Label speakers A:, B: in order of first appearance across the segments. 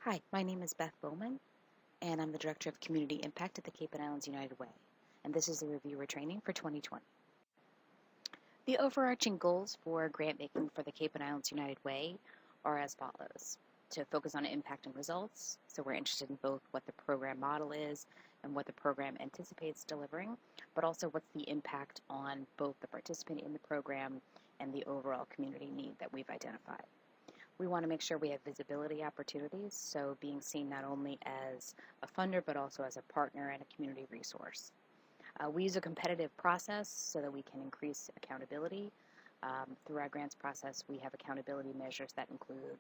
A: Hi, my name is Beth Bowman, and I'm the Director of Community Impact at the Cape and Islands United Way, and this is the reviewer training for 2020. The overarching goals for grant making for the Cape and Islands United Way are as follows. To focus on impact and results, so we're interested in both what the program model is and what the program anticipates delivering, but also what's the impact on both the participant in the program and the overall community need that we've identified. We want to make sure we have visibility opportunities, so being seen not only as a funder but also as a partner and a community resource. We use a competitive process so that we can increase accountability. Through our grants process, we have accountability measures that include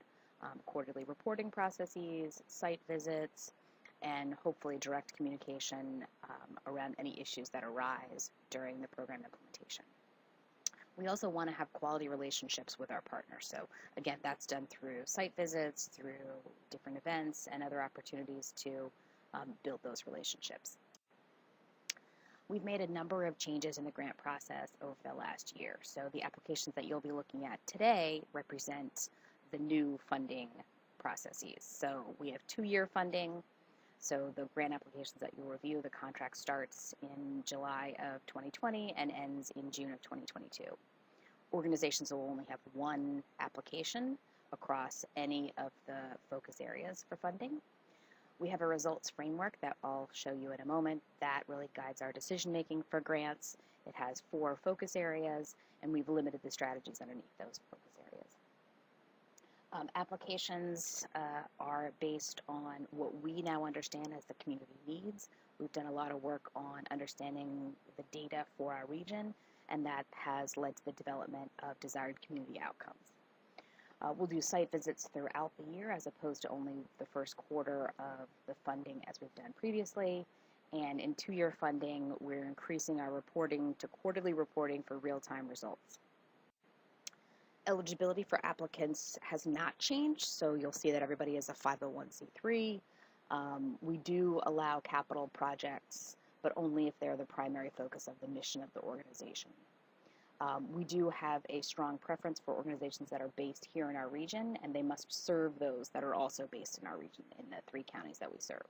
A: quarterly reporting processes, site visits, and hopefully direct communication around any issues that arise during the program implementation. We also want to have quality relationships with our partners. So again, that's done through site visits, through different events, and other opportunities to build those relationships. We've made a number of changes in the grant process over the last year. So the applications that you'll be looking at today represent the new funding processes. So we have 2-year funding. So the grant applications that you'll review, the contract starts in July of 2020 and ends in June of 2022. Organizations will only have one application across any of the focus areas for funding. We have a results framework that I'll show you in a moment that really guides our decision making for grants. It has 4 focus areas, and we've limited the strategies underneath those focus areas. Applications are based on what we now understand as the community needs. We've done a lot of work on understanding the data for our region, and that has led to the development of desired community outcomes. We'll do site visits throughout the year as opposed to only the first quarter of the funding as we've done previously. And in 2-year funding, we're increasing our reporting to quarterly reporting for real-time results. Eligibility for applicants has not changed, so you'll see that everybody is a 501c3. We do allow capital projects, but only if they're the primary focus of the mission of the organization. We do have a strong preference for organizations that are based here in our region, and they must serve those that are also based in our region in the 3 counties that we serve.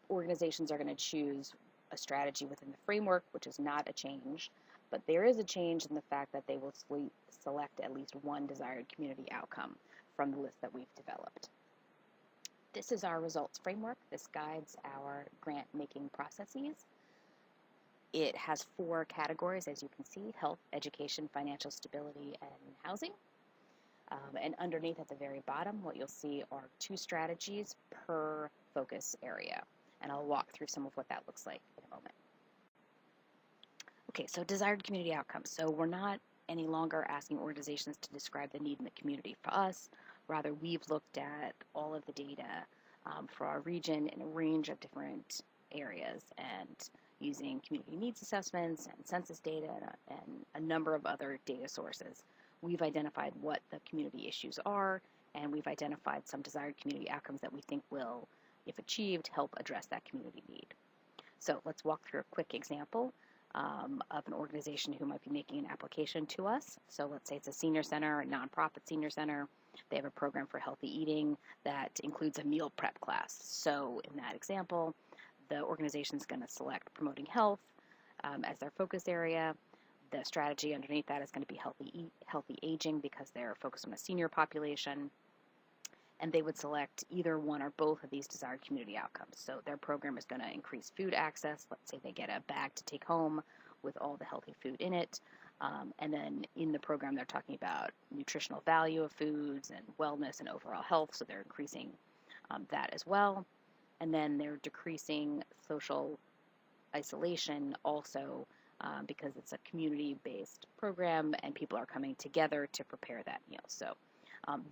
A: Organizations are going to choose a strategy within the framework, which is not a change, but there is a change in the fact that they will select at least one desired community outcome from the list that we've developed. This is our results framework. This guides our grant making processes. It has 4 categories, as you can see: health, education, financial stability, and housing. And underneath at the very bottom, what you'll see are 2 strategies per focus area. And I'll walk through some of what that looks like in a moment. Okay, so desired community outcomes. So we're not any longer asking organizations to describe the need in the community for us. Rather, we've looked at all of the data for our region in a range of different areas, and using community needs assessments and census data and a number of other data sources, we've identified what the community issues are, and we've identified some desired community outcomes that we think will, if achieved, help address that community need. So let's walk through a quick example of an organization who might be making an application to us. So let's say it's a senior center, a nonprofit senior center. They have a program for healthy eating that includes a meal prep class. So in that example, the organization is going to select promoting health as their focus area. The strategy underneath that is going to be healthy aging because they're focused on a senior population. And they would select either one or both of these desired community outcomes. So their program is going to increase food access. Let's say they get a bag to take home with all the healthy food in it. And then in the program, they're talking about nutritional value of foods and wellness and overall health. So they're increasing that as well. And then they're decreasing social isolation also because it's a community-based program and people are coming together to prepare that meal. So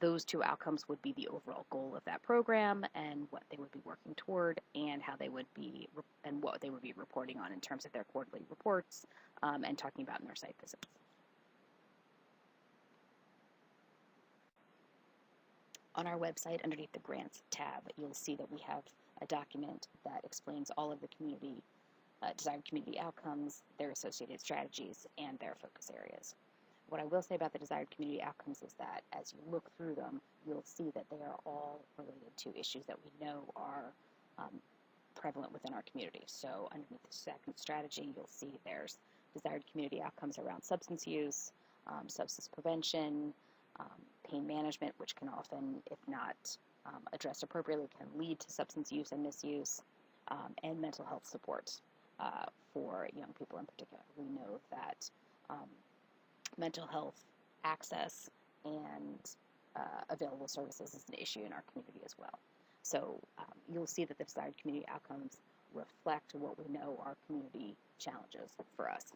A: those 2 outcomes would be the overall goal of that program and what they would be working toward, and how they would be and what they would be reporting on in terms of their quarterly reports and talking about in their site visits. On our website, underneath the Grants tab, you'll see that we have a document that explains all of the desired community outcomes, their associated strategies, and their focus areas. What I will say about the desired community outcomes is that as you look through them, you'll see that they are all related to issues that we know are prevalent within our community. So underneath the second strategy, you'll see there's desired community outcomes around substance use, substance prevention, pain management, which can often, if not addressed appropriately, can lead to substance use and misuse, and mental health support for young people in particular. We know that mental health access and available services is an issue in our community as well. So you'll see that the desired community outcomes reflect what we know are community challenges for us.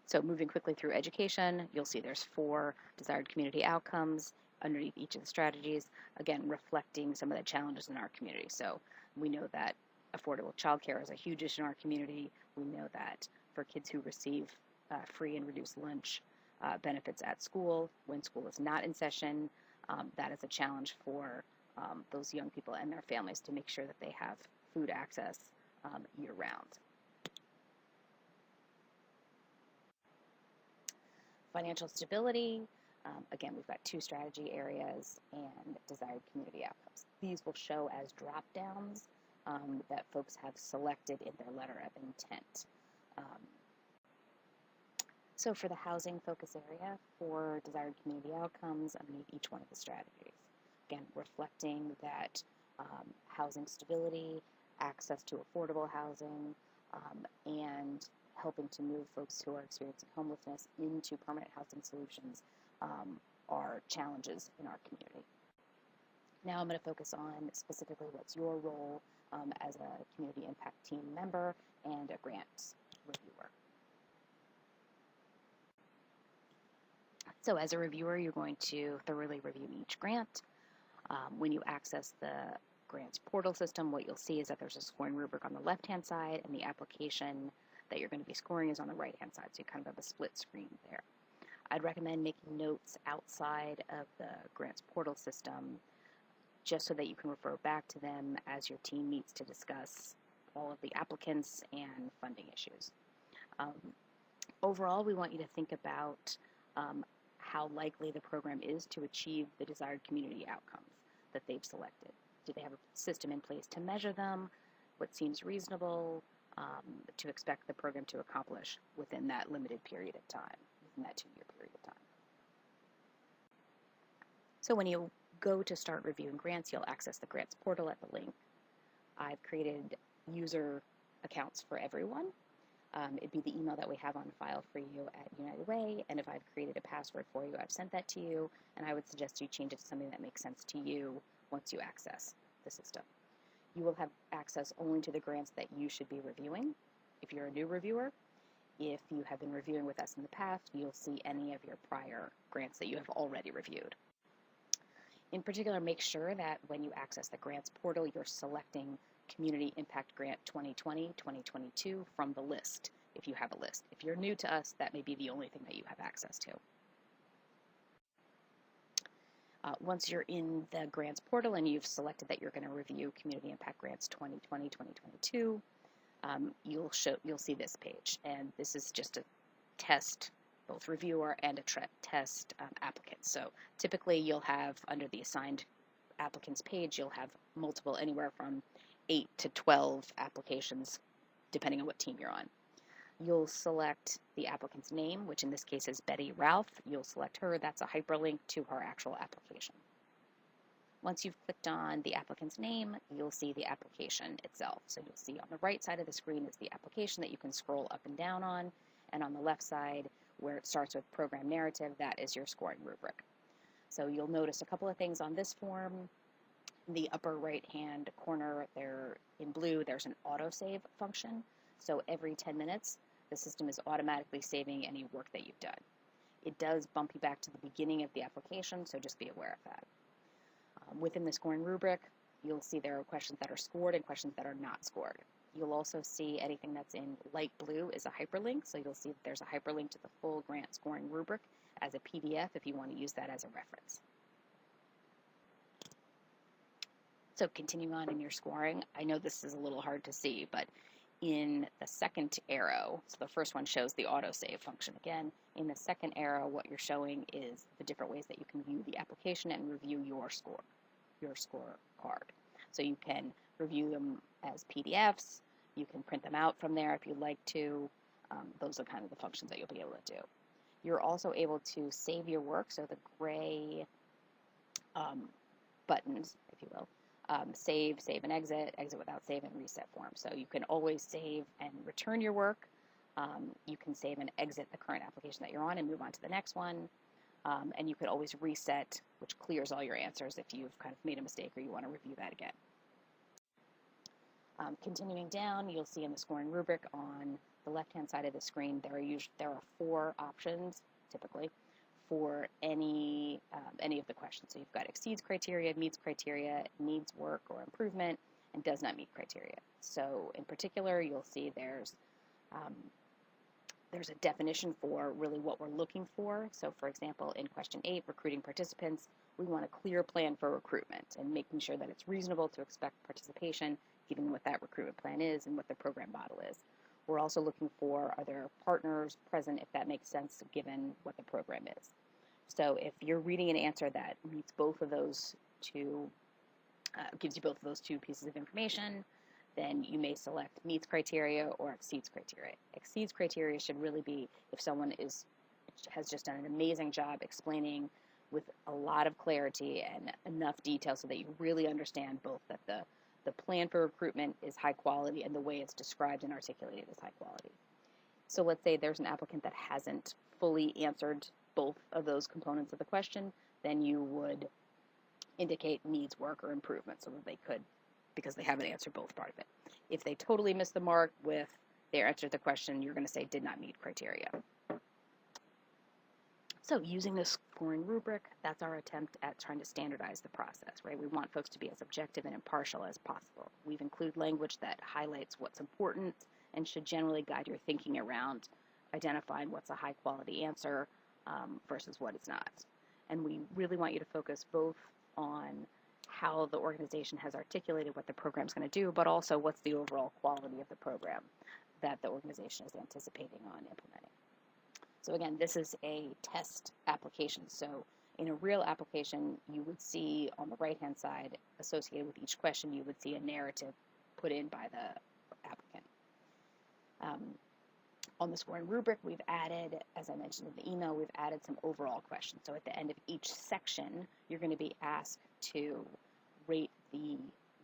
A: So moving quickly through education, you'll see there's 4 desired community outcomes underneath each of the strategies, again, reflecting some of the challenges in our community. So we know that affordable childcare is a huge issue in our community. We know that for kids who receive free and reduced lunch benefits at school, when school is not in session, that is a challenge for those young people and their families to make sure that they have food access year-round. Financial stability, again, we've got 2 strategy areas and desired community outcomes. These will show as drop-downs that folks have selected in their letter of intent. So for the housing focus area, for desired community outcomes underneath each one of the strategies. Again, reflecting that housing stability, access to affordable housing, and helping to move folks who are experiencing homelessness into permanent housing solutions are challenges in our community. Now I'm going to focus on specifically what's your role as a community impact team member and a grant reviewer. So as a reviewer, you're going to thoroughly review each grant. When you access the grants portal system, what you'll see is that there's a scoring rubric on the left-hand side, and the application that you're going to be scoring is on the right-hand side, so you kind of have a split screen there. I'd recommend making notes outside of the grants portal system just so that you can refer back to them as your team meets to discuss all of the applicants and funding issues. Overall, we want you to think about how likely the program is to achieve the desired community outcomes that they've selected. Do they have a system in place to measure them? What seems reasonable to expect the program to accomplish within that limited period of time, within that 2-year period of time? So when you go to start reviewing grants, you'll access the grants portal at the link. I've created user accounts for everyone. It'd be the email that we have on file for you at United Way, and if I've created a password for you, I've sent that to you, and I would suggest you change it to something that makes sense to you once you access the system. You will have access only to the grants that you should be reviewing. If you're a new reviewer, if you have been reviewing with us in the past, you'll see any of your prior grants that you have already reviewed. In particular, make sure that when you access the grants portal, you're selecting Community Impact Grant 2020-2022 from the list, if you have a list. If you're new to us, that may be the only thing that you have access to. Once you're in the grants portal and you've selected that you're going to review Community Impact Grants 2020-2022, you'll see this page, and this is just a test both reviewer and a test applicant. So typically you'll have, under the assigned applicants page, you'll have multiple, anywhere from 8 to 12 applications, depending on what team you're on. You'll select the applicant's name, which in this case is Betty Ralph. You'll select her. That's a hyperlink to her actual application. Once you've clicked on the applicant's name, you'll see the application itself. So you'll see on the right side of the screen is the application that you can scroll up and down on, and on the left side, where it starts with program narrative, that is your scoring rubric. So you'll notice a couple of things on this form. In the upper right-hand corner, there in blue, there's an autosave function. So every 10 minutes, the system is automatically saving any work that you've done. It does bump you back to the beginning of the application, so just be aware of that. Within the scoring rubric, you'll see there are questions that are scored and questions that are not scored. You'll also see anything that's in light blue is a hyperlink, so you'll see that there's a hyperlink to the full grant scoring rubric as a PDF if you want to use that as a reference. So continuing on in your scoring, I know this is a little hard to see, but in the second arrow, so the first one shows the autosave function again. In the second arrow, what you're showing is the different ways that you can view the application and review your scorecard. So you can review them as PDFs, you can print them out from there if you'd like to. Those are kind of the functions that you'll be able to do. You're also able to save your work, so the gray buttons, if you will, save and exit, exit without save, and reset form. So you can always save and return your work. You can save and exit the current application that you're on and move on to the next one. And you can always reset, which clears all your answers if you've kind of made a mistake or you want to review that again. Continuing down, you'll see in the scoring rubric on the left-hand side of the screen, there are 4 options, typically, for any of the questions. So you've got exceeds criteria, meets criteria, needs work or improvement, and does not meet criteria. So in particular, you'll see there's a definition for really what we're looking for. So for example, in question 8, recruiting participants, we want a clear plan for recruitment and making sure that it's reasonable to expect participation, given what that recruitment plan is and what the program model is. We're also looking for, are there partners present, if that makes sense, given what the program is. So if you're reading an answer that meets both of those two, gives you both of those 2 pieces of information, then you may select meets criteria or exceeds criteria. Exceeds criteria should really be if someone has just done an amazing job explaining with a lot of clarity and enough detail so that you really understand both that the plan for recruitment is high quality and the way it's described and articulated is high quality. So let's say there's an applicant that hasn't fully answered both of those components of the question, then you would indicate needs work or improvement so that they could, because they haven't answered both part of it. If they totally missed the mark with their answer to the question, you're going to say did not meet criteria. So using this scoring rubric, that's our attempt at trying to standardize the process, right? We want folks to be as objective and impartial as possible. We've included language that highlights what's important and should generally guide your thinking around identifying what's a high quality answer versus what it's not. And we really want you to focus both on how the organization has articulated what the program's going to do, but also what's the overall quality of the program that the organization is anticipating on implementing. So again, this is a test application. So in a real application, you would see on the right-hand side, associated with each question, you would see a narrative put in by the applicant. On the scoring rubric, we've added, as I mentioned in the email, we've added some overall questions. So at the end of each section, you're going to be asked to rate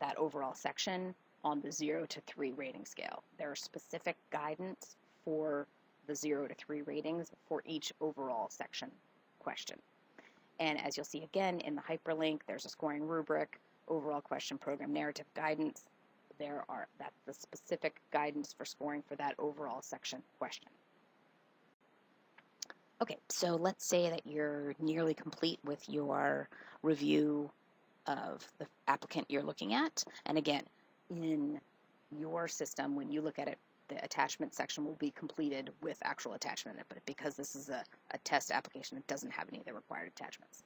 A: that overall section on the 0 to 3 rating scale. There are specific guidance for the 0 to 3 ratings for each overall section question. And as you'll see again in the hyperlink, there's a scoring rubric, overall question, program narrative guidance. That's the specific guidance for scoring for that overall section question. Okay, so let's say that you're nearly complete with your review of the applicant you're looking at. And again, in your system, when you look at it, the attachment section will be completed with actual attachment in it, but because this is a test application, it doesn't have any of the required attachments.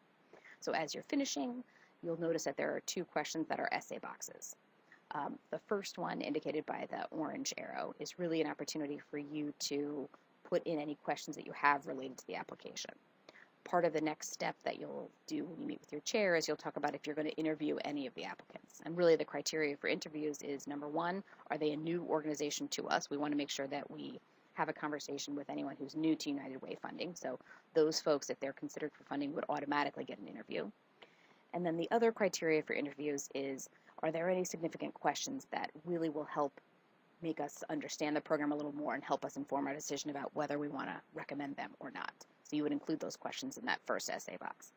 A: So as you're finishing, you'll notice that there are 2 questions that are essay boxes. The first one, indicated by the orange arrow, is really an opportunity for you to put in any questions that you have related to the application. Part of the next step that you'll do when you meet with your chair is you'll talk about if you're going to interview any of the applicants. And really the criteria for interviews is, number 1, are they a new organization to us? We want to make sure that we have a conversation with anyone who's new to United Way funding. So those folks, if they're considered for funding, would automatically get an interview. And then the other criteria for interviews is, are there any significant questions that really will help make us understand the program a little more and help us inform our decision about whether we want to recommend them or not? So you would include those questions in that first essay box.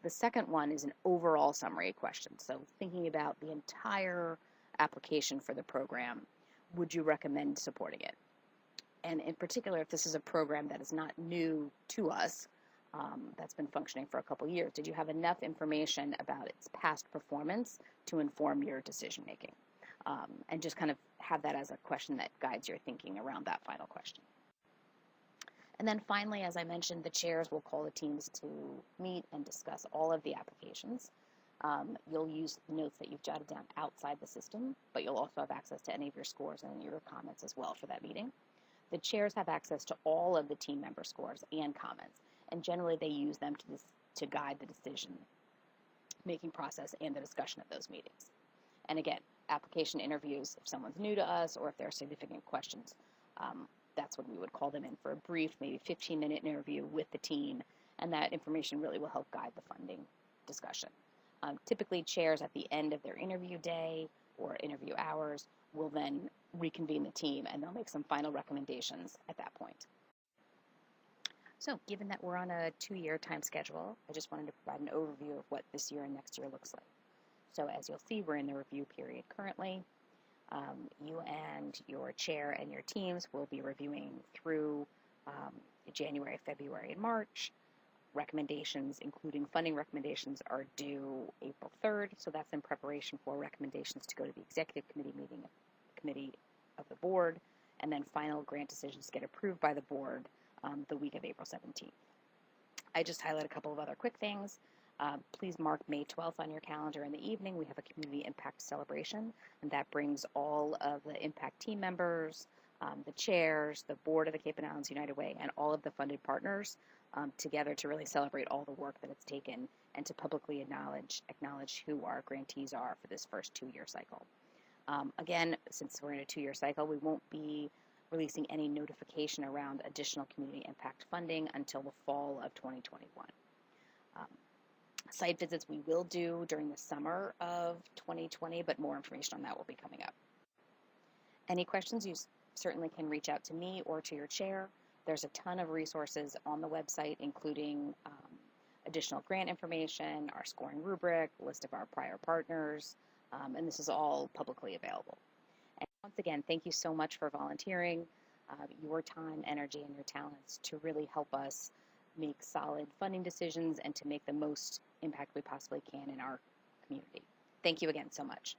A: The second one is an overall summary question. So thinking about the entire application for the program, would you recommend supporting it? And in particular, if this is a program that is not new to us, that's been functioning for a couple years, did you have enough information about its past performance to inform your decision making? And just kind of have that as a question that guides your thinking around that final question. And then finally, as I mentioned, the chairs will call the teams to meet and discuss all of the applications. You'll use the notes that you've jotted down outside the system, but you'll also have access to any of your scores and your comments as well for that meeting. The chairs have access to all of the team member scores and comments, and generally they use them to guide the decision-making process and the discussion of those meetings. And again, application interviews, if someone's new to us or if there are significant questions, that's when we would call them in for a brief, maybe 15-minute interview with the team, and that information really will help guide the funding discussion. Typically, chairs at the end of their interview day or interview hours will then reconvene the team, and they'll make some final recommendations at that point. So, given that we're on a 2-year time schedule, I just wanted to provide an overview of what this year and next year looks like. So, as you'll see, we're in the review period currently. You and your chair and your teams will be reviewing through January, February, and March. Recommendations, including funding recommendations, are due April 3rd, so that's in preparation for recommendations to go to the executive committee of the board, and then final grant decisions get approved by the board the week of April 17th. I just highlight a couple of other quick things. Please mark May 12th on your calendar in the evening. We have a community impact celebration, and that brings all of the impact team members, the chairs, the board of the Cape and Islands United Way, and all of the funded partners together to really celebrate all the work that it's taken and to publicly acknowledge who our grantees are for this first 2-year cycle. Again, since we're in a 2-year cycle, we won't be releasing any notification around additional community impact funding until the fall of 2021. Site visits we will do during the summer of 2020, but more information on that will be coming up. Any questions, you certainly can reach out to me or to your chair. There's a ton of resources on the website, including additional grant information, our scoring rubric, list of our prior partners, and this is all publicly available. And once again, thank you so much for volunteering your time, energy, and your talents to really help us make solid funding decisions and to make the most impact we possibly can in our community. Thank you again so much.